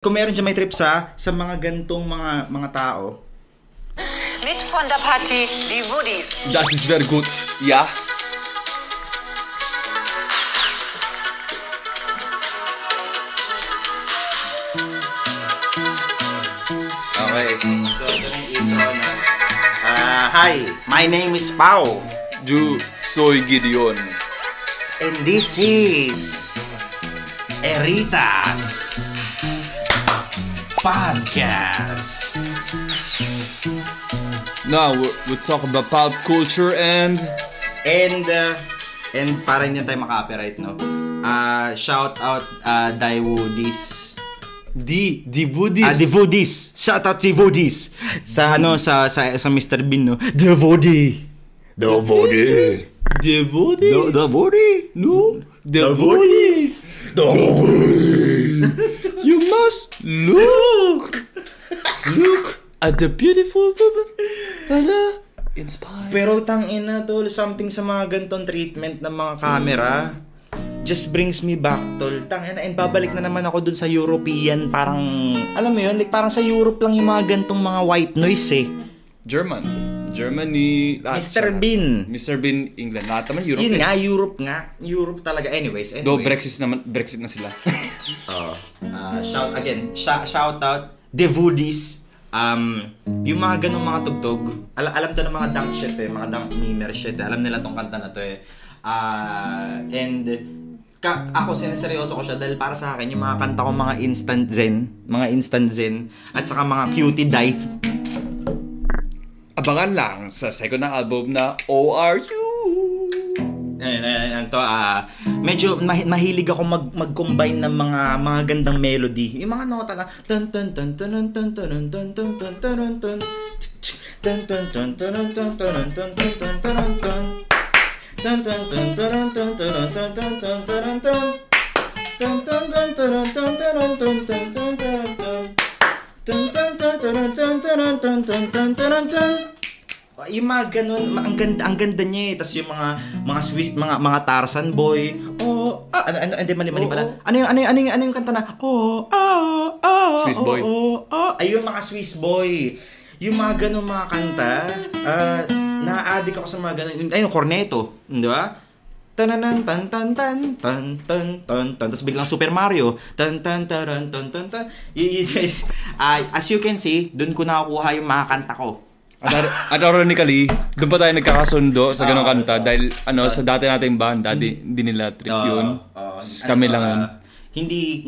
Kung meron siya may trip sa mga gantong mga tao. Mit von der Party, die Woodies. Das ist very good. Ja. Okay. So, ito na yung intro na. Hi, my name is Pao. Du soy Gideon. And this is Eritas Podcast. Now we talk about pop culture and para hindi tayo maka-copyright, no? Shout out Die Woodies. the Woodies. The Woodies. Shout out the Woodies. Sa Mr. Bean, no? The Woody. The Woody. The Woody. The Woody. No. The Woody. The Woody. You must look at the beautiful woman. Inspired. Pero tangina tol, something sa mga gantong treatment ng mga camera just brings me back tol. Tangina, and babalik na naman ako dun sa European, parang alam mo yun, like parang sa Europe lang yung mga gantong mga white noise eh. Germany, Mr. Bean. Mr. Bean, England. Lahat naman Europe. Yun nga, Europe talaga. Anyways. Do Brexit na sila. Shout out the Woodies. Yung mga ganung mga tugtog, alam to ng mga dunk shit eh, mga dunk memer shit eh. Alam nila tong kanta na to eh. Ako sineseryoso ko siya dahil para sa akin yung mga kanta ko mga instant zen at saka mga cutie die. Abangan lang sa second na album na ORU. Medyo mahilig ako mag-combine ng mga gandang melody. Yung mga nota lang. Tan tan tan tan tan tan tan tan tan tan tan tan. Tan tan tan tan tan tan tan tan tan tan tan. Tan tan tan tan tan tan tan tan tan tan. Tan tan tan tan tan tan tan tan tan tan. Tan tan tan tan tan tan tan tan tan. Yung mga ganun, ang ganda niya eh. Tapos yung mga Swiss, mga Tarzan boy. Hindi mali pala. Ano yung kanta na? Swiss boy. Ay, yung mga Swiss boy. Yung mga ganun mga kanta, na-addict ako sa mga ganun. Ay, yung corneto, di ba? Tananan tan tan tan tan tan tan tan. Tapos biglang Super Mario. Tan tan taran tan tan tan. As you can see, doon ko nakukuha yung mga kanta ko. At ironically, doon pa tayo nagkakasundo sa ganong kanta dahil sa dati nating banda, hindi nila trip yun. Kami lang yun.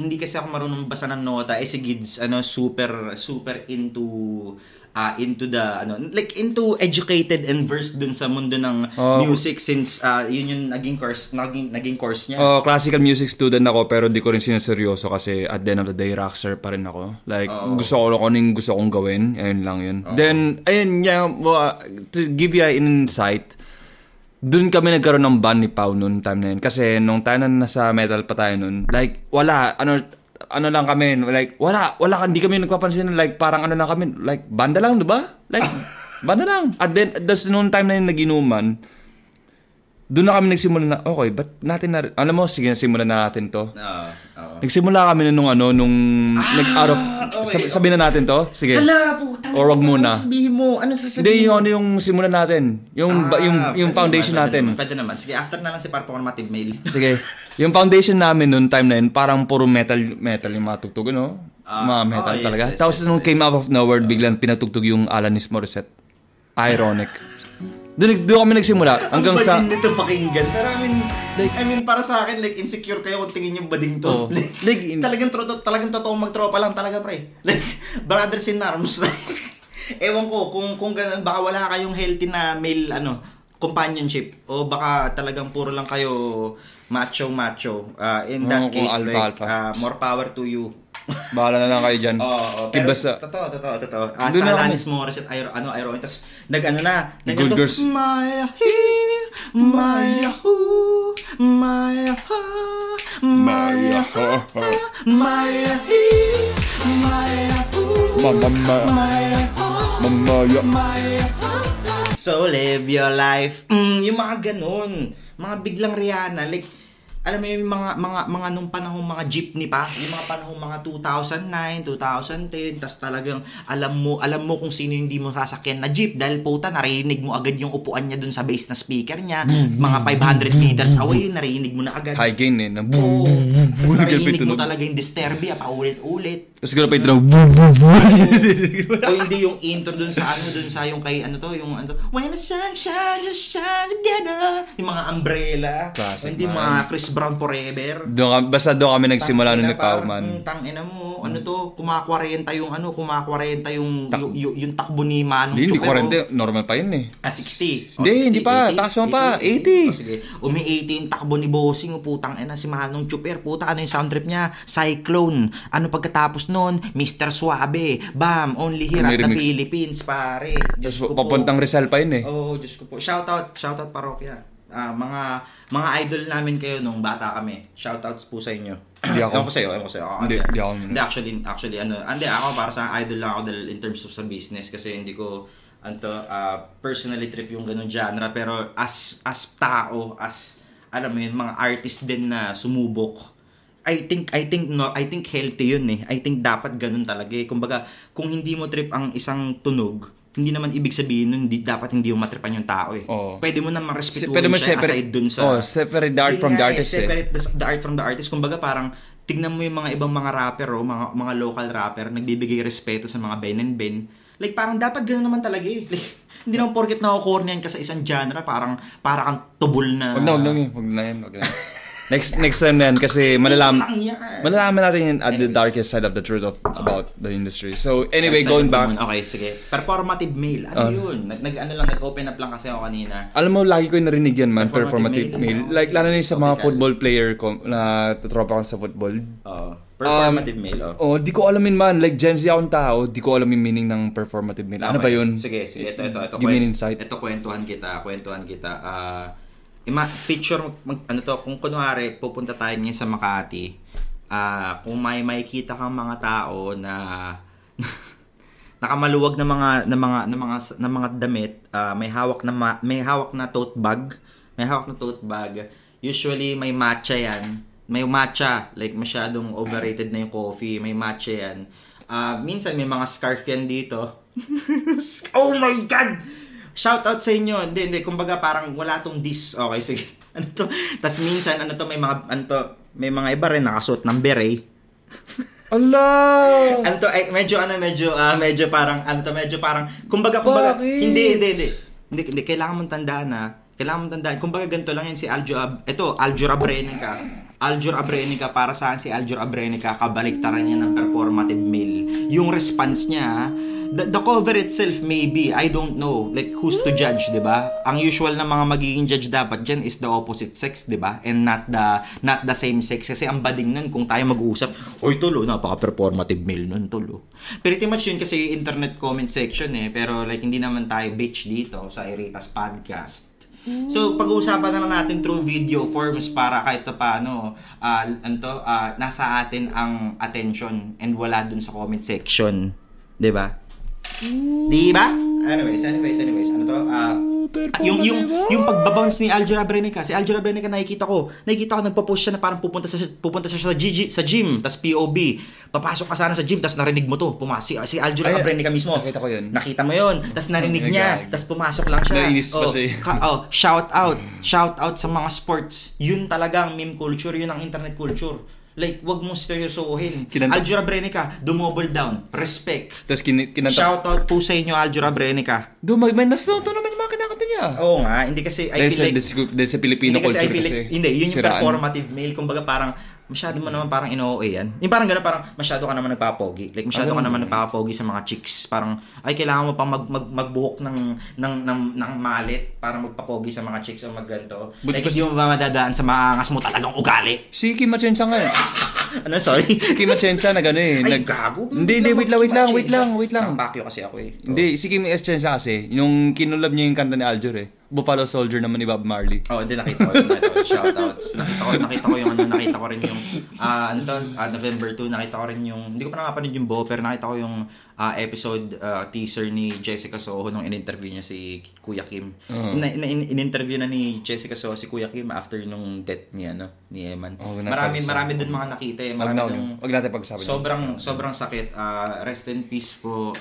Hindi kasi ako marunong basa ng nota. Si Gids super into the into educated and versed dun sa mundo ng music since yun yung naging course niya. Classical music student ako pero di ko rin sineseryoso kasi at the end of the day rockstar pa rin ako. Like gusto kong gawin, ayun lang yun. Then ayun to give you an insight, dun kami nagkaroon ng band ni Pao noon time na yun kasi nung tayo na nasa metal pa tayo noon, like wala lang kami, like, wala, hindi kami nagpapansin, like, parang lang kami, like, banda lang, diba? Like, banda lang. At then, noong time na yung nag-inuman, doon na kami nagsimula na, okay, ba't natin na, alam mo, sige, simulan na natin to. Nagsimula kami nung sabihin na natin to, sige. Hala, puta. Or wag muna. Sabihin mo, ano sasabihin mo? Hindi, yung simulan natin. Yung foundation natin. Pwede naman. Sige, after na lang si Performative Mail. Sige. Yung foundation namin noon time na yun, parang puro metal yung mga tugtog, mga metal talaga. Tapos nung came out of nowhere, biglang pinatugtog yung Alanis Morissette. Ironic. Doon kami nagsimula hanggang sa... Ang bading nito pakinggan. Pero I mean, para sa akin, like, insecure kayo kung tingin yung bading to. Talagang totoong magtropa lang talaga, pre. Like, brothers in arms. Ewan ko, kung ganun, baka wala kayong healthy na male, companionship. O baka talagang puro lang kayo macho. In that case, alpha. More power to you. Bahala na lang kayo dyan. Pero totoo. Sa Alanis Morissette, ironic. Tapos, Good Girls. Maya, So live your life. Yung mga ganun. Mga biglang Rihanna. Like, alam mo yung mga nung panahong mga jeepney pa, yung mga panahong mga 2009, 2010, tas talagang alam mo kung sino yung hindi mo sasakyan na jeep dahil puta narinig mo agad yung upuan niya dun sa base na speaker niya, mga 500 meters away, narinig mo na agad. High gain eh. Oo, narinig mo talaga yung Disturbia paulit-ulit. Tapos gano'n pa yung drone. O hindi yung intro dun sa yung kay yung when the sun shines, just shine together. Yung mga umbrella. Classic, Hindi man. mga Chris Brown Forever. Basta doon kami nagsimula nung nagpa-man. Tangina mo, kumakwarenta yung yung takbo ni Manong Hindi Chupero. 40, normal pa yun eh. 60. Hindi pa. Taas mo pa. 80. Sige. Umi-80 yung takbo ni Bossing. Putang ina si Manong Chuper. Puta, ano yung sound trip niya? Cyclone. Ano pagkatapos nun? Mr. Suave. Bam. Only here at the Remix. Philippines, pare. Diyos ko po. Papuntang Rizal pa yun eh. Oo, Diyos ko po. Shoutout parokya. Mga idol namin kayo nung bata kami. Shoutouts po sa inyo. Hindi ako. Ewan ko sa'yo. Hindi ako. Hindi, actually, ako para sa idol lang ako dahil in terms of sa business kasi hindi ko, personally trip yung ganun genre. Pero as tao, alam mo yun, mga artist din na sumubok, I think healthy yun eh. I think dapat ganun talaga eh. Kumbaga, kung hindi mo trip ang isang tunog, hindi naman ibig sabihin nun, dapat hindi mo matripan yung tao eh. Oh. Pwede mo na marespetuhin siya aside dun sa... separate the art from the artist eh. Separate the art from the artist. Kumbaga parang, tignan mo yung mga ibang mga rapper mga local rapper, nagbibigay respeto sa mga Ben and Ben. Like parang dapat ganoon naman talaga eh. Like, hindi naman porket na-cornyan ka sa isang genre, parang kang tubol na... Wag na yan. Next time na yan kasi malalaman natin yun at the darkest side of the truth about the industry. So anyway, going back. Okay, sige. Performative male. Ano yun? Nag-open up lang kasi ako kanina. Alam mo, lagi ko yung narinig yan man, performative male. Like, lalo na sa mga football player na tropa ko sa football. Performative male, di ko alamin man. Like, Gen Z akong tao, di ko alam yung meaning ng performative male. Ano ba yun? Sige. Ito. Give me an insight. Ito, kwentuhan kita. Picture, kung kunwari, pupunta tayo ngayon sa Makati, kung may makikita kang mga tao na nakamaluwag na mga damit, may hawak na tote bag, usually may matcha yan. May matcha, like masyadong overrated na yung coffee, may matcha yan. Minsan may mga scarf yan dito. Oh my God! Shoutout sa inyo. Hindi. Kumbaga parang wala tong diss. Okay, sige. Tas minsan, may mga iba rin nakasuot ng beret. Allah! Medyo parang, kumbaga, hindi. Kailangan mong tandaan. Kumbaga ganito lang yan si Aljur Abrenica, para saan si Aljur Abrenica, kabaliktaran niya ng performative male. Yung response niya, the cover itself maybe, I don't know, like who's to judge, 'di ba? Ang usual na mga magiging judge dapat diyan is the opposite sex, 'di ba? And not the same sex kasi ang bading nun kung tayo mag-uusap, oy tolo, napaka-performative male nun tolo. Pretty much yun kasi internet comment section eh, pero like hindi naman tayo bitch dito sa Eritas Podcast. So, pag-uusapan na lang natin through video forms para kahit paano nasa atin ang attention and wala dun sa comment section. 'Di ba? Anyways, yung pagbabounce ni Aljur Abrenica. Si Aljur Abrenica nakikita ko nagpo-post siya na parang pupunta siya sa gym, tas POV. Papasok ka sana sa gym, tas narinig mo to. Si Aljur Abrenica mismo. Nakita ko yun. Nakita mo yun, tas narinig niya, tas pumasok lang siya. Nainis pa siya. Shout out sa mga sports. Yun talagang meme culture, yun ang internet culture. Like, wag mong seryosohin. Aljur Abrenica, dumouble down. Respect. Tapos kinanta. Shoutout po sa inyo, Aljur Abrenica. May nasto naman yung mga kinakanta niya. Oo nga, hindi kasi I feel like... Dahil sa Filipino culture kasi. Hindi, yun yung performative male. Kumbaga parang, masyado mo naman parang ino-OA yan. Yung parang gano'n, parang masyado ka naman nagpapogi. Like, masyado ka naman nagpapogi sa mga chicks. Parang, ay, kailangan mo pang magbuhok ng malit para magpapogi sa mga chicks o magganto. Like, hindi mo ba madadaan sa maangas mo talagang ugali? Si Kim Atienza nga eh. Ano, sorry? Si Kim Atienza na gano'n eh. Ay, gago. Hindi, wait lang. Nakapakyo kasi ako eh. Hindi, si Kim Atienza kasi, yung kinulab niya yung kanta ni Aljur eh. Buffalo Soldier naman ni Bob Marley. Oh, hindi nakita ko yun. Shoutouts. Nakita ko yung nakita ko rin yung November 2, nakita ko rin yung hindi ko pa napanood yung buo, pero nakita ko yung episode teaser ni Jessica Soho nung in-interview niya si Kuya Kim. In-interview na ni Jessica Soho si Kuya Kim after nung death ni Eman. Marami doon mga nakita eh. Wag natin pagsabi. Sobrang sakit. Rest in peace po.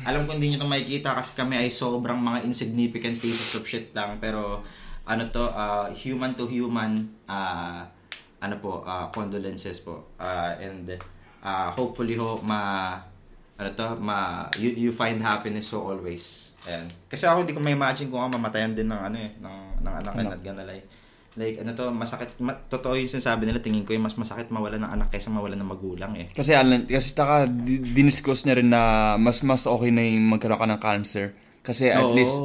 Alam ko hindi nyo ito makikita kasi kami ay sobrang mga insignificant pieces of shit lang, pero human to human, condolences po, and hopefully you find happiness so always. And kasi ako hindi ko ma-imagine kung ako mamatayan din ng anak and not gonna lie. Like, masakit. Totoo yung sinasabi nila, tingin ko yung mas masakit mawala ng anak kaysa mawala ng magulang eh. Kasi diniscuss niya rin na mas okay na yung magkaroon ka ng cancer. Kasi at least,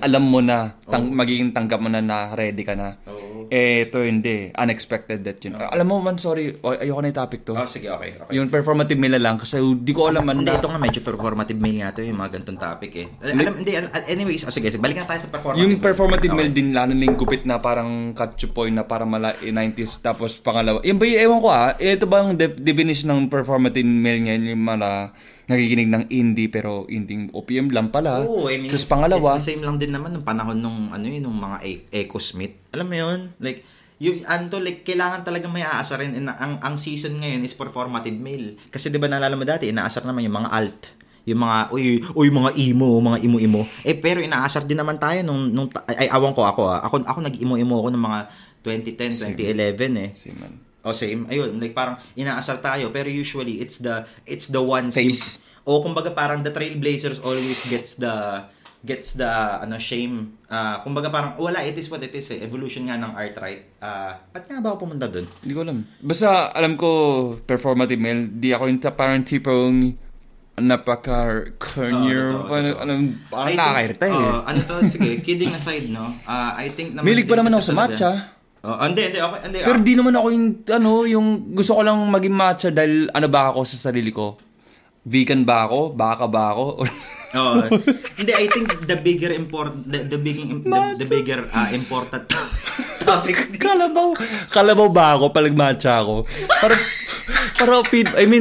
alam mo na, magiging tanggap mo na ready ka na. Ito hindi, unexpected death yun. Alam mo man, sorry, ayoko na yung topic to. Sige, okay. Yung performative meal lang, kasi di ko alam man. Hindi, ito nga medyo performative meal nga to, yung mga ganitong topic eh. Anyways, sige, balik na tayo sa performative yung performative meal din, lalo na yung gupit na parang katchupoy na parang 90s, tapos pangalawa. Yung ba yung, ewan ko ito ba ang definition ng performative meal ngayon, yung nakikinig ng indie pero indie OPM lang pala. Tapos pangalawa, it's the same lang din naman nung panahon nung mga Echo Smith. Alam mo yun? Like kailangan talaga may aasarin. Ang season ngayon is performative male. Kasi 'di ba naalala mo dati, inaasar naman yung mga alt. Yung mga mga emo. Pero inaasar din naman tayo nung awan ko ako nag-emo-emo ako ng mga 2010, 2011 eh. Same. Ayun, like parang inaasar tayo, pero usually it's the one face. Kumbaga parang the Trailblazers always gets the shame. Kumbaga parang wala, it is what it is eh. Evolution nga ng art, right? Ba't nga ba ako pumunta dun? Hindi ko alam. Basta alam ko performative male, di ako yung parang tipong napaka-cornier. Parang nakakairita eh. Sige, kidding aside, no? I think naman milig pa naman ako sa matcha. Hindi, okay. Pero di naman ako yung gusto ko lang maging matcha dahil ba ako sa sarili ko? Vegan ba ako? Baka ba ako? Hindi, I think the bigger important topic. Kalabaw ba ako pag matcha ako?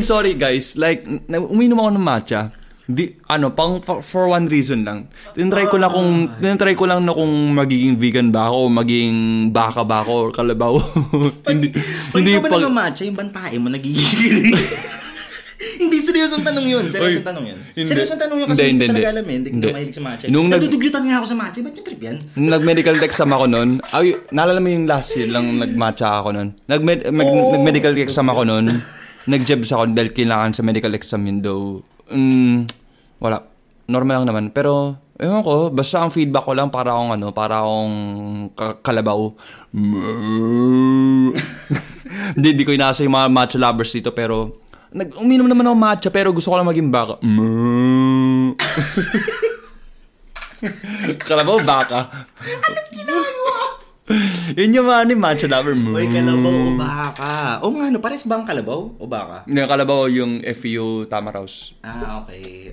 Sorry guys, like uminom ako ng matcha. For one reason lang. Tinry ko lang na kung magiging vegan ba ako o maging baka ba ako or kalabaw. Hindi pa naman matcha, yung bantae mo nagiging. Hindi, seryosong tanong yun. Seryosong tanong yun kasi hindi talaga alam eh. Hindi ko mahilig sa matcha. Nadudugyutan nga ako sa matcha. Ba't yung trip yan? Nag-medical exam ako nun. Naalala mo yung last year lang nag-matcha ako nun. Nag-medical exam ako nun. Nag-jebs ako dahil kailangan sa medical exam yun daw. Wala. Normal lang naman. Pero, ewan ko, basta ang feedback ko lang para akong kalabaw. Hindi ko inaasa yung mga matcha lovers dito, pero uminom naman ako matcha, pero gusto ko lang maging baka. Kalabaw, baka. Anong ginagawa? Yun yung matcha lover mo. Uy, kalabaw o baka. Pares ba ang kalabaw o baka? Yung kalabaw yung FU Tamaraws. Okay.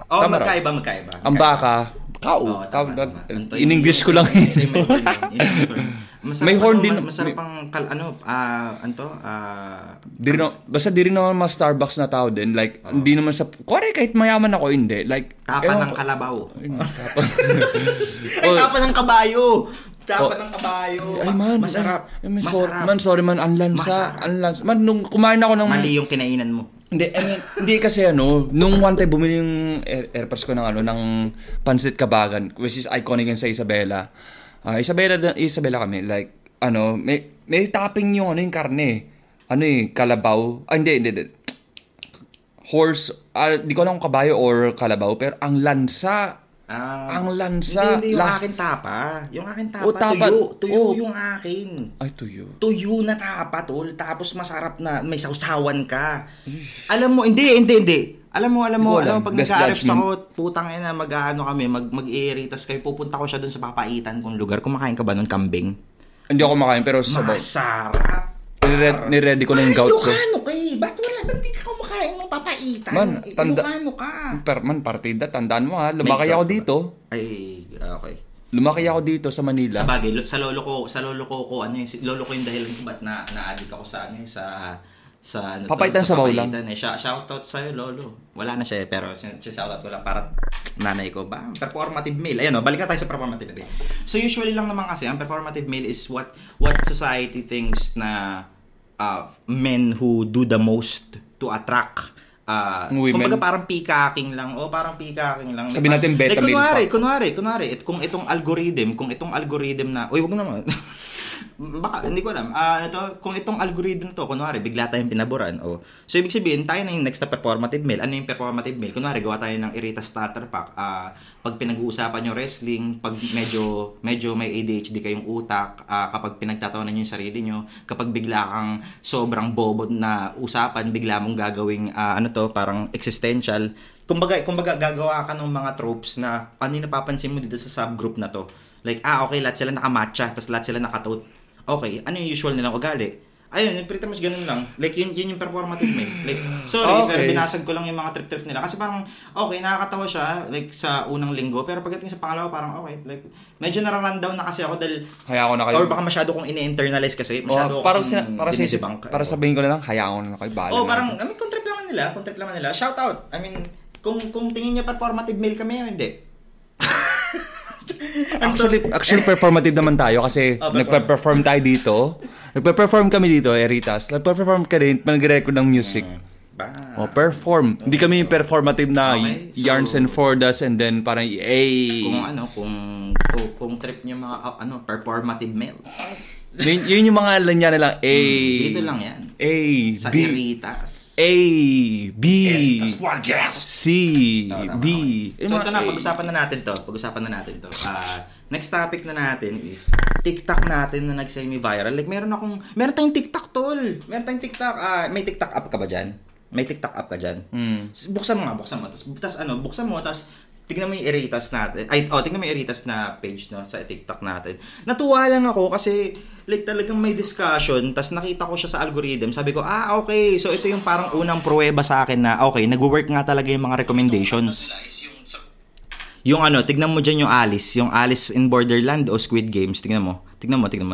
Magkaiba. Ang baka, cow. In English ko lang. May horn din. Masarap ang basta di rin naman mga Starbucks na tao din. Like, hindi naman kahit mayaman ako, hindi. Like, tapa ng kalabaw. Tapa ng kabayo. Ay man, masarap. Sorry man, ang lansa. Man, nung kumain ako ng... Mali yung kinainan mo. Hindi kasi nung one time bumili yung airpass ko ng pansit kabagan, which is iconic yun sa Isabela. Isabela kami, like, may topping yung karne. Kalabaw. Hindi. Horse, di ko alam kung kabayo or kalabaw, pero ang lansa. Ang lansa. Hindi yung akin tapa. Yung akin tapa, tuyo yung akin. Ay, tuyo. Tuyo na tapa, tol. Tapos masarap na, may sausawan ka. Alam mo, hindi. Alam mo, pag nag-aarap sa ko, putang ina, kami, mag-i-eritas kayo, pupunta ko siya dun sa papaitan kong lugar. Kumakain ka ba nun, kambing? Hindi ako kumakain, pero sabaw. Masarap. Niready ko na yung gout ko. Ilocano ka eh. Ba't di ka kumakain ng papaitan? Ilocano ka. Partida, tandaan mo ha. Lumaki ako dito. Ay, okay. Lumaki ako dito sa Manila. Sa bagay, sa lolo ko ano yung lolo ko yung dahilan kung ba't na-addict ako sa ano sa ano Papaitan sa bawlang. Shoutout sa'yo, lolo. Wala na siya pero shoutout ko lang para nanay ko ba performative male. Ayun, balik na tayo sa performative male. So usually lang naman kasi ang performative male is what society thinks na men who do the most to attract women. Kumbaga parang peacocking lang. Sabihin natin beta male. Kunwari, kung itong algorithm na, wag mo naman. Baka, hindi ko alam. Kung itong algorithm to, kunwari, bigla tayong pinaboran. So, ibig sabihin, tayo na yung next na performative male. Ano yung performative male? Kunwari, gawa tayo ng Irita Starter Pack. Pag pinag-uusapan yung wrestling, pag medyo may ADHD kayong utak, kapag pinagtatawanan nyo yung sarili nyo, kapag bigla kang sobrang bobo na usapan, bigla mong gagawing, parang existential. Kumbaga, gagawa ka ng mga tropes na ano yung napapansin mo dito sa subgroup na to. Like, okay, lahat sila nakamatcha, tapos lahat sila nakatote. Okay, ano yung usual nilang ugali? Ayun, pretty much ganun lang. Like, yun yung performative male. Like, sorry, pero binasag ko lang yung mga trip-trip nila. Kasi parang, okay, nakakatawa siya, like, sa unang linggo. Pero pagdating sa pangalawa, parang, okay, like, medyo na-rundown na kasi ako dahil, hayaan ko na kayo. Or baka masyado kong ini-internalize kasi. Masyado para sabihin ko na lang, hayaan ko na kayo. Parang, kung trip lang nila. Shout out. Kung tingin niyo performative male kami, hindi. Actually performative naman tayo kasi nagpe-perform tayo dito. Nagpe-perform kami dito, Eritas. Nagpe-perform ka rin, mag-record ng music. Perform. Hindi kami performative na yarns and fordas and then parang kung trip niyo mga performative male. Yun yung mga lanya nila. Dito lang yan. Sa Eritas. A, B, Podcast. C, D. So ito na, pag-usapan na natin to. Next topic na natin is TikTok natin na nag-semi-viral. Like, meron tayong TikTok, tol. May TikTok app ka ba dyan? Buksan mo. Tapos tignan mo yung Eritas natin. Tignan mo yung Eritas na page no, sa TikTok natin. Natuwa lang ako kasi like talagang may discussion, tas nakita ko siya sa algorithm. Sabi ko, okay. So ito yung parang unang pruweba sa akin na okay, nagwo-work nga talaga yung mga recommendations. Yung tignan mo dyan yung Alice in Borderland o Squid Games. Tignan mo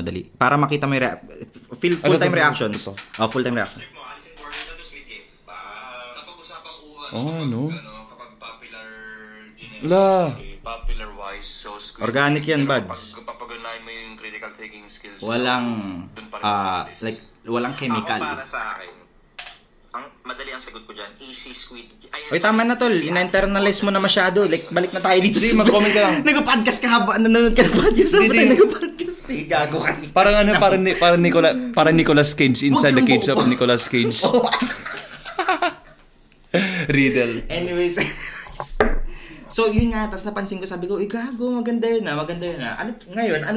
dali. Para makita mo yung full-time reactions. Full-time reaction. Alice in Borderland o Squid Game. Sa pag-usapang popular wise, so organic yan, buds. Pag-unahin mo yung critical thinking skills. Walang walang chemical. Para sa akin, madali ang sagot ko dyan, easy squid. Oy, tama na tol, ina-internalize mo na masyado. Like, balik na tayo dito. Mag-comment ka lang. Nag-podcast ka haba, nanonood ka ng podcast. Nag-podcast. Gago ka. Parang Nicolas Cage inside the cage of Nicolas Cage. Riddle. Anyways. So, yun nga, tapos napansin ko, sabi ko, gago, maganda yun na. Ano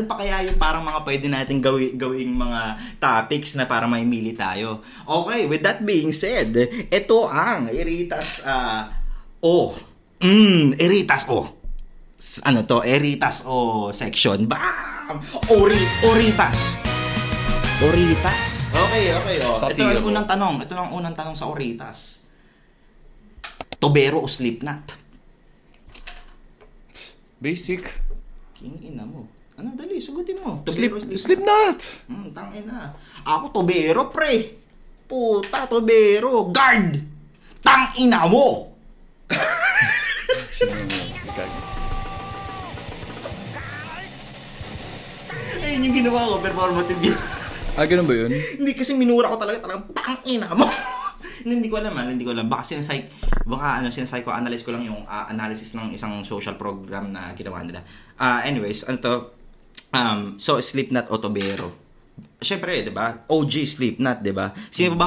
pa kaya yung parang mga pwede natin gawing mga topics na para may mili tayo? Okay, with that being said, ito ang Eritas Eritas Eritas section. Bam! Oritas. Okay. Ito ang unang tanong sa Oritas. Tobero o Slipknot? Basic. King ina mo. Dali, sagutin mo. Slipknot. Tangina. Ako Tobero, pre. Puta, Tobero. Guard. Tangina mo. Ayun yung ginawa ko, performative yun. Ganun ba yun? Hindi, kasi minura ko talagang tangina mo. Hindi ko alam. Baka sinasay-analyze ko lang yung analysis ng isang social program na ginawa nila. Anyways, so Slipknot o Tobero. Syempre, 'di ba? OG Slipknot, 'di ba? Sino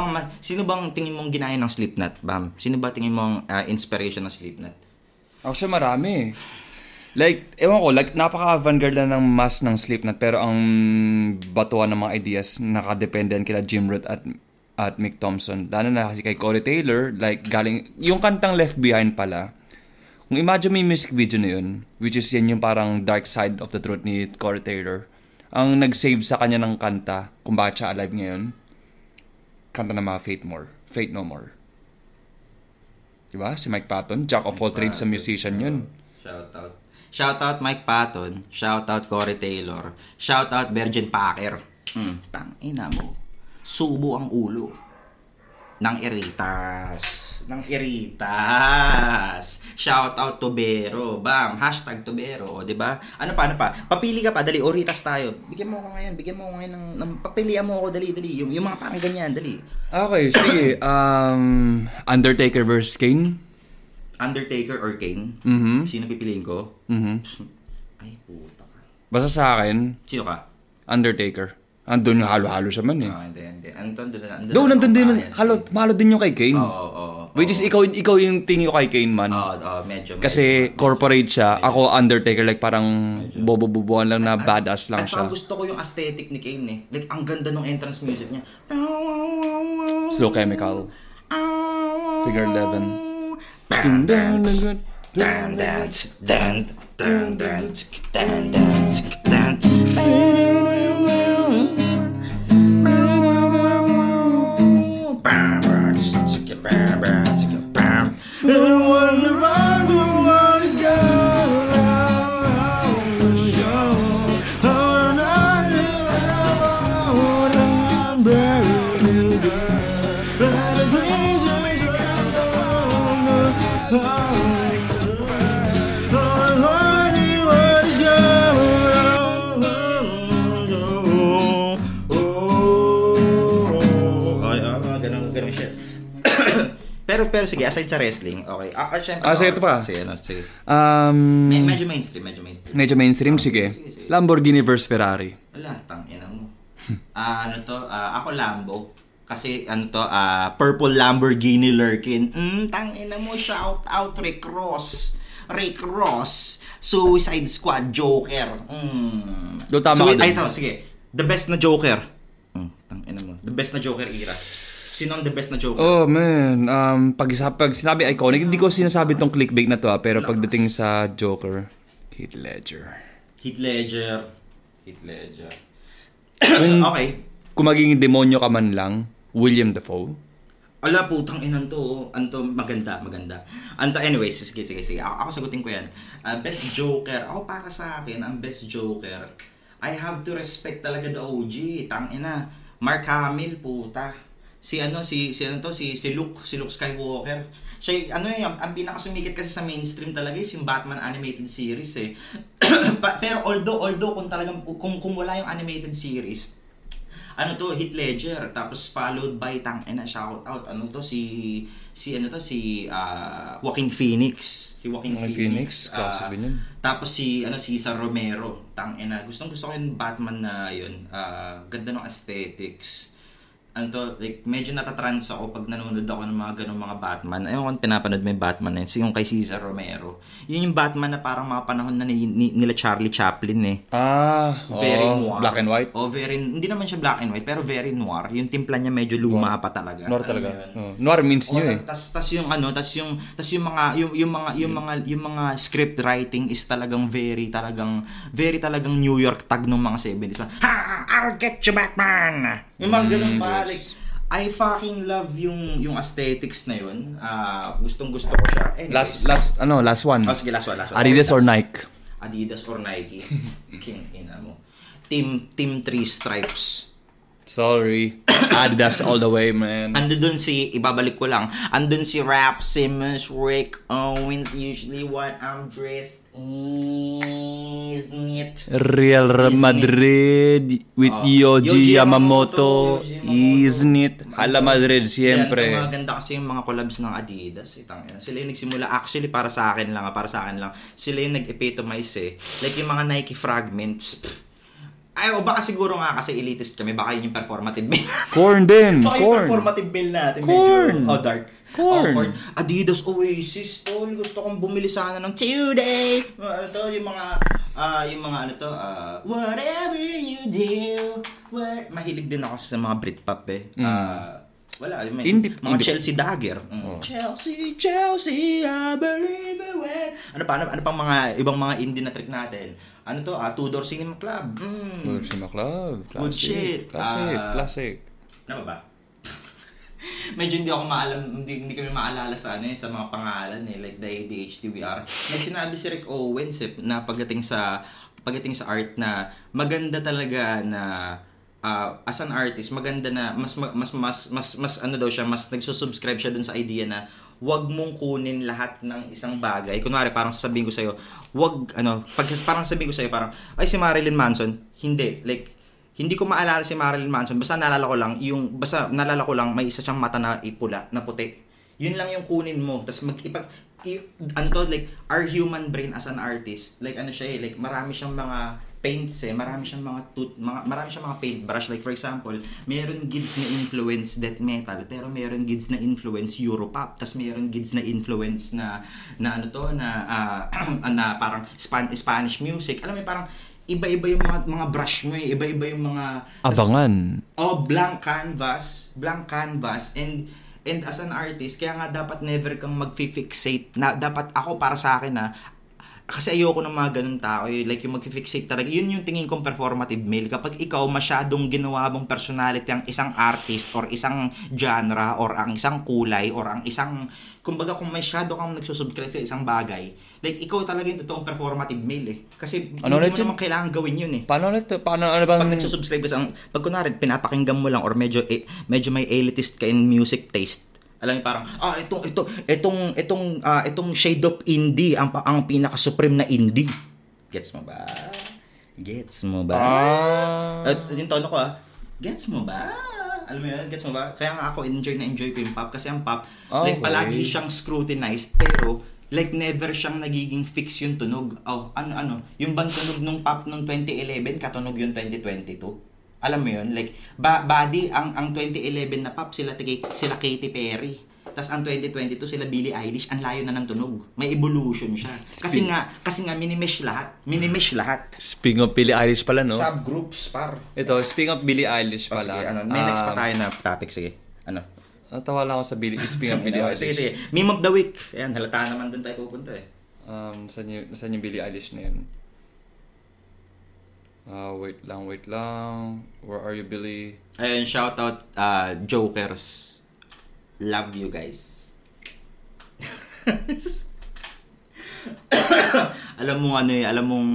bang tingin mong ginaya ng Slipknot, Bam? Sino ba tingin mong inspiration ng Slipknot? Actually, marami. Like, ewan ko, like, napaka-vanguard na ng mass ng Slipknot, pero ang batuan ng mga ideas nakadepende kila Jim Root at Mick Thompson. Lalo na kasi kay Corey Taylor, like, galing, yung kantang Left Behind pala, kung imagine mo yung music video na yun, which is yan yung parang dark side of the truth ni Corey Taylor, ang nag-save sa kanya ng kanta, kung bakit siya alive ngayon, kanta na mga Fate No More. Diba? Si Mike Patton, jack of all trades sa musician yun. Shout out. Shoutout Mike Patton. Shoutout Corey Taylor. Shoutout Virgin Packer. Tangina mo. Subo ang ulo. Ng Eritas. Shoutout Tubero. Bam. Hashtag Tubero. O, diba? Ano pa? Papili ka pa. Dali, Oritas tayo. Bigyan mo ako ngayon ng papilian mo ako. Dali. Yung mga parang ganyan. Dali. Okay, sige. Undertaker versus Kane. Undertaker or Kane? Sino pipiliin ko? Ay, puta ka. Basta sa akin, Sino ka? Undertaker. Andun yung halo-halo siya man eh. Hindi. Nandun din. Malo din yung kay Kane. Oo. Which is, ikaw yung tingin ko kay Kane man. Oo, medyo. Kasi corporate siya. Ako Undertaker, like parang bobo-boboan lang na badass lang At siya. parang gusto ko yung aesthetic ni Kane eh. Like, ang ganda ng entrance music niya. Slow Chemical. Figure 11. Pero sige, aside sa wrestling, okay. Syempre, sige, ito pa. Sige. Medyo mainstream. Medyo mainstream, sige. Lamborghini versus Ferrari. Wala, tangina mo. Ako Lambo. Kasi purple Lamborghini Lurkin. Tangina mo, shout out Rick Ross. Suicide Squad Joker. Tama ka Ito, sige. The best na Joker. Tangina mo. The best na Joker era. Sino ang the best na Joker? Oh man, pag sinabi iconic, hindi ko sinasabi tong clickbait na to pero pagdating sa Joker, Heath Ledger. Okay. Kung magiging demonyo ka man lang, William Dafoe. Ala, putang inan to. Maganda. Anyways, sige. Ako sagutin ko yan. Best Joker. Ako para sa akin, ang best Joker, I have to respect talaga the OG. Tangina. Mark Hamill, puta. Si Luke Skywalker. Siya ang pinakasumikat kasi sa mainstream talaga is yung Batman animated series eh. Pero although kung talagang kung wala yung animated series, Heath Ledger, tapos followed by shout out Joaquin Phoenix. Si Joaquin Phoenix. Tapos si Cesar Romero. Gusto ko yung Batman na yun. Ganda ng aesthetics. Medyo natatrans ako pag nanonood ako ng mga ganong mga Batman. Ayun, kung pinapanood mo yung Batman na yun, yung kay Cesar Romero. Yun yung Batman na parang mga panahon na nila Charlie Chaplin eh. Very noir. Black and white? Hindi naman siya black and white, pero very noir. Yung timpla niya medyo luma pa talaga. Noir talaga. Noir means new eh. Tas yung mga script writing is talagang very talagang New York tag ng mga 70s. I'll get you, Batman! Yung mga ganun pa. Yes. I fucking love yung aesthetics na yun. Gustong-gusto ko siya. Anyways. Last one. Sige, last one. Adidas or Nike? Adidas or Nike. King, mo. Team 3 Stripes. Sorry. Adidas all the way, man. Ibabalik ko lang, andun si Rap Simmons, Rick Owens, usually what I'm dressed is neat. Real Madrid with Yoji Yamamoto is neat. Hala Madrid, siyempre. Maganda kasi yung mga collabs ng Adidas. Sila yung nagsimula, actually para sa akin lang. Sila yung nag-epitomize eh. Like yung mga Nike fragments. Baka siguro nga kasi elitist kami, baka yun yung performative meal. Corn din. Baka yung performative meal natin. Corn. Medyo, dark. Corn. Adidas Oasis. Gusto kong bumili sana ng today. Whatever you do. Mahilig din ako sa mga Britpop eh. Wala, mga Chelsea Dagger. Chelsea, I believe it when. Ano pang mga ibang mga indie na trick natin? Tudor Cinema Club. Tudor Cinema Club. Good shit. Classic. Ano ba? medyo hindi ako maalam, hindi kami maalala sa sa mga pangalan like the ADHD we are. May sinabi si Rick Owens na pagdating sa art na maganda talaga na as an artist, maganda na mas ano daw siya, mas nagsusubscribe siya dun sa idea na wag mong kunin lahat ng isang bagay. Kunwari, parang sasabihin ko sa'yo, parang sasabihin ko sa'yo, parang, ay, si Marilyn Manson, hindi. Like, hindi ko maalala si Marilyn Manson, basta naalala ko lang, may isa siyang mata na ipula, na puti. Yun lang yung kunin mo. Tapos like, our human brain as an artist, like, like, marami siyang mga paints marami siyang mga paintbrush. Like for example, meron gigs na influence death metal, pero meron gigs na influence Europop, tas meron gigs na influence na parang Spanish music. Alam mo, parang iba-iba yung mga brush mo iba-iba yung mga abangan. Blank canvas and as an artist, kaya nga dapat never kang mag-fixate na dapat ako para sa akin kasi ayoko ng mga ganun tao like yung mag-fixate talaga. Yun yung tingin kong performative male. Kapag ikaw masyadong ginawa mong personality ang isang artist or isang genre or ang isang kulay or ang isang, kumbaga kung masyado kang nagsusubscribe sa isang bagay, like ikaw talaga yung totoong performative male Kasi hindi mo naman kailangan gawin yun Paano bang pag nagsusubscribe ka pag kunwari pinapakinggan mo lang or medyo may elitist ka in music taste, alam mo, parang itong shade of indie ang pinaka-supreme na indie. Gets mo ba? Yung tono ko gets mo ba? Alam mo yun, gets mo ba? Kaya nga ako enjoy ko yung pop kasi ang pop like palagi siyang scrutinized pero like never siyang nagiging fix yung tunog. Yung bang tunog nung pop nung 2011 katunog yung 2022. Alam mo yun, like body ang 2011 na pop sila Katy Perry. Tapos ang 2022 sila Billie Eilish, ang layo na ng tunog. May evolution siya. Kasi nga minimesh lahat. Speaking of Billie Eilish pala, no? Subgroups Ito, speaking of Billie Eilish pala. Sige, may next pa tayo na topic, sige. Natawa lang ako sa speaking of Billie Eilish. Sige. Meme of the week. Ayan, halata naman doon tayo pupunta Saan yung Billie Eilish na yun? Wait lang. Where are you, Billy? Ayun, shout out Jokers. Love you guys. Alam mong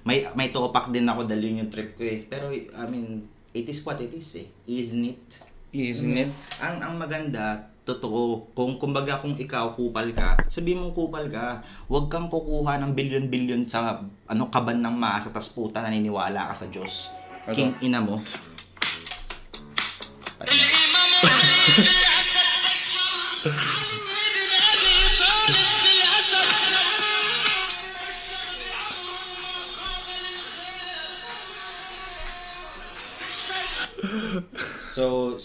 may topak din ako dahil yun yung trip ko Pero I mean, it is what it is Isn't it? Ang maganda, totoo. Kumbaga kung ikaw kupal ka, sabihin mo kupal ka. Huwag kang kukuha ng bilyon-bilyon sa kaban ng masa tas puta naniniwala ka sa Diyos. King ina mo. So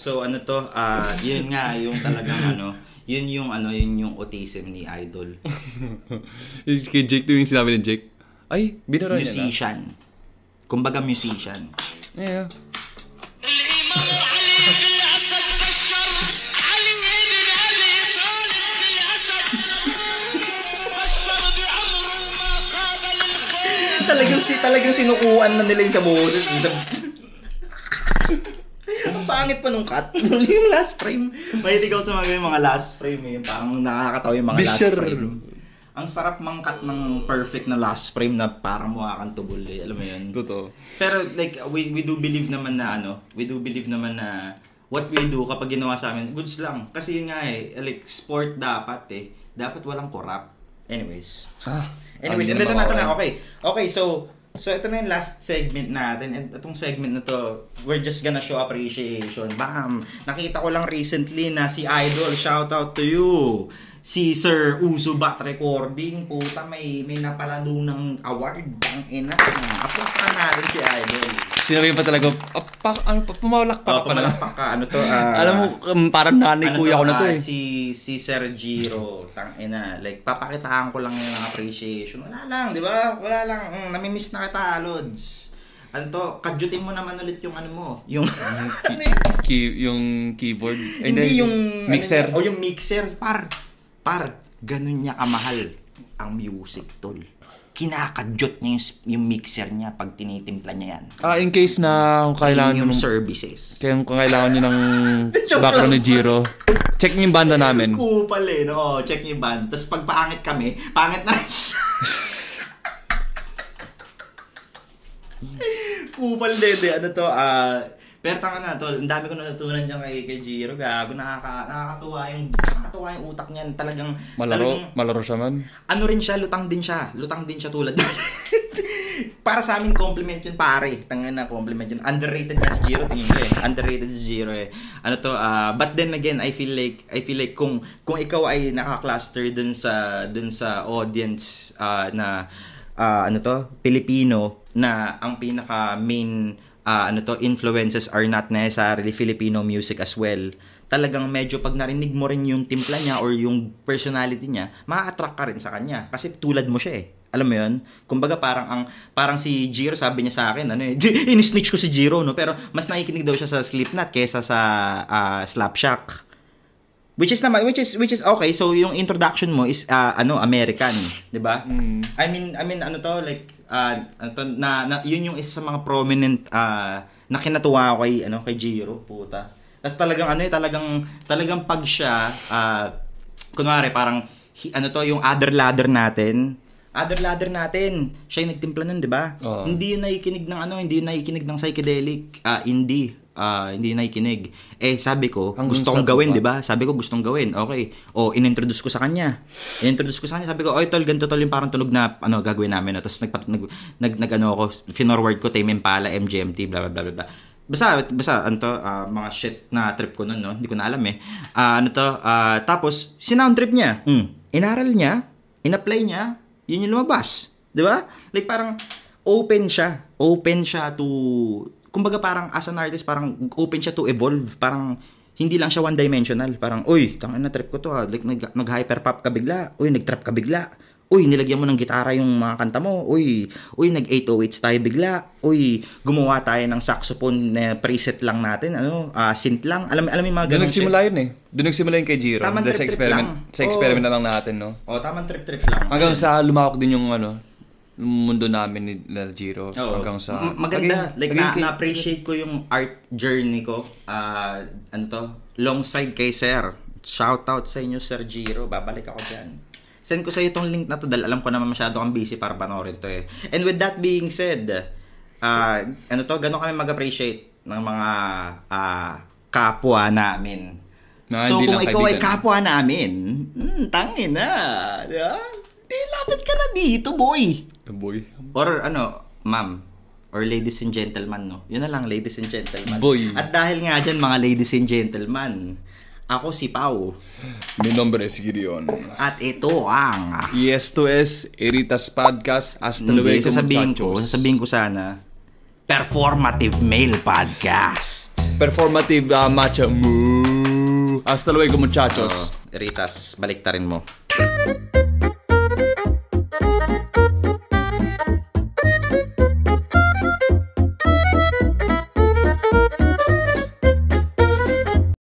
yun nga yung talagang yun yung autism ni Idol. Kay Jake yung sinabi ni Jake. Ay, binara niya na. Musician. Kumbaga musician. Yeah. talagang sinukuan na nila yung sa boses. Ang pangit pa nung cut. Yung last frame. Mahilig ako sa mga last frame Parang nakakatawa yung mga last frame. Ang sarap mang-cut ng perfect na last frame na parang mukha kang tubol Alam mo yun? Totoo. Pero like, we do believe naman na what we do kapag ginawa sa amin, goods lang. Kasi yun nga like, sport dapat dapat walang corrupt. Anyways, and ito natin Okay, so ito na yung last segment natin. And itong segment na to, we're just gonna show appreciation. Bam! Nakita ko lang recently na si Idol, shout out to you. Si Sir Uso Bat Recording, puta may napalado ng award. Ang ina. Applause ka natin si Idol. Sinabi pa talaga, pumalakpak pa na. Pumalakpak ka. Alam mo, parang nanay kuya ko na to Si Sir Giro, tangina. Like, papakitaan ko lang yung appreciation. Wala lang, di ba? Wala lang. Namimiss na kita, Lods. Kadyutin mo naman ulit yung mo. Yung yung keyboard. Hindi yung mixer. Yung mixer. Par, ganun niya kamahal ang music, tol. kinakadyot niya yung mixer niya pag tinitimpla niya yan. In case na kung kailangan nyo Premium services. kung kailangan nyo ng background ni Jiro, check nyo yung banda namin. Kupal eh, no? Check niyo yung band. Tapos pag paangit kami, pangit na rin siya. Kupal dede. Ano to? Pero tanga na to. Ang dami ko natutunan dyan kay Jiro. Gago, nakakatuwa yung utak niyan. Talagang Malaro siya man. Ano rin siya, lutang din siya tulad natin. Para sa amin, compliment yun, pare. Tanga na, compliment yun. Underrated na si Jiro, tingin ko eh. Underrated si Jiro eh. Ano to, but then again, I feel like kung ikaw ay naka-cluster dun sa audience na ano to, Pilipino, na ang pinaka main influences are not necessarily Filipino music as well. Talagang medyo pag narinig mo rin yung timpla niya or yung personality niya, ma-attract ka rin sa kanya kasi tulad mo siya eh. Alam mo 'yun? Kumbaga parang si Jiro, sabi niya sa akin, ini-snitch ko si Jiro, no? Pero mas nakikinig daw siya sa Slipknot kaysa sa Slapshot. Which is okay. So yung introduction mo is American, 'di ba? I mean ano to, like yun yung isa sa mga prominent na kinatuwa ko kay Jiro, puta. Tapos talagang pag siya kunwari parang yung other ladder natin, siya yung nagtimpla nun, 'di ba? Hindi yun nakikinig ng psychedelic, hindi nakikinig. Sabi ko, gusto kong gawin, 'di ba? Sabi ko, gustong gawin. Okay. Inintroduce ko sa kanya. Sabi ko, "Oy, tol, ganito tol yung parang tunog na gagawin namin." Tapos finorward ko Tame Impala, MGMT, blah blah blah blah. Basta mga shit na trip ko noon, no? Hindi ko na alam eh. Tapos sinound trip niya. Inaral niya, in-apply niya, yun yung lumabas. 'Di ba? Like parang open siya to, kumbaga parang as an artist, parang open siya to evolve. Parang hindi lang siya one-dimensional. Parang, uy, tangina, trip ko to ha. Like, nag-hyperpop ka bigla. Uy, nag-trap ka bigla. Uy, nilagyan mo ng gitara yung mga kanta mo. Uy, nag-808s tayo bigla. Uy, gumawa tayo ng saxophone na preset lang natin. Synth lang. Alam yung mga ganun. Doon nagsimula yun eh. Doon nagsimula yun kay Jiro. Tamang trip-trip lang. Sa experiment na lang natin, no? Tamang trip-trip lang. Hanggang sa lumawak din yung mundo namin ni Jiro. Hanggang sa maganda. Na-appreciate ko yung art journey ko. Long side kay Sir. Shout out sa inyo, Sir Jiro. Babalik ako dyan. Send ko sa iyo tong link na to dahil alam ko naman masyado kang busy para panoorin to eh. And with that being said, gano'n kami mag-appreciate ng mga kapwa namin. So kung ikaw ay kapwa namin, tangin na. Diba? Lapit ka na dito, boy. Or ma'am, or ladies and gentlemen, no? Yun na lang, ladies and gentlemen. Boy. At dahil nga dyan, mga ladies and gentlemen, ako si Pau. Mi nombre es Gideon. At ito ang... Esto es Eritas Podcast. Hasta luego, muchachos. Sasabihin ko sana, Performative Male Podcast. Performative macho. Hasta luego, muchachos. Eritas, baliktarin mo.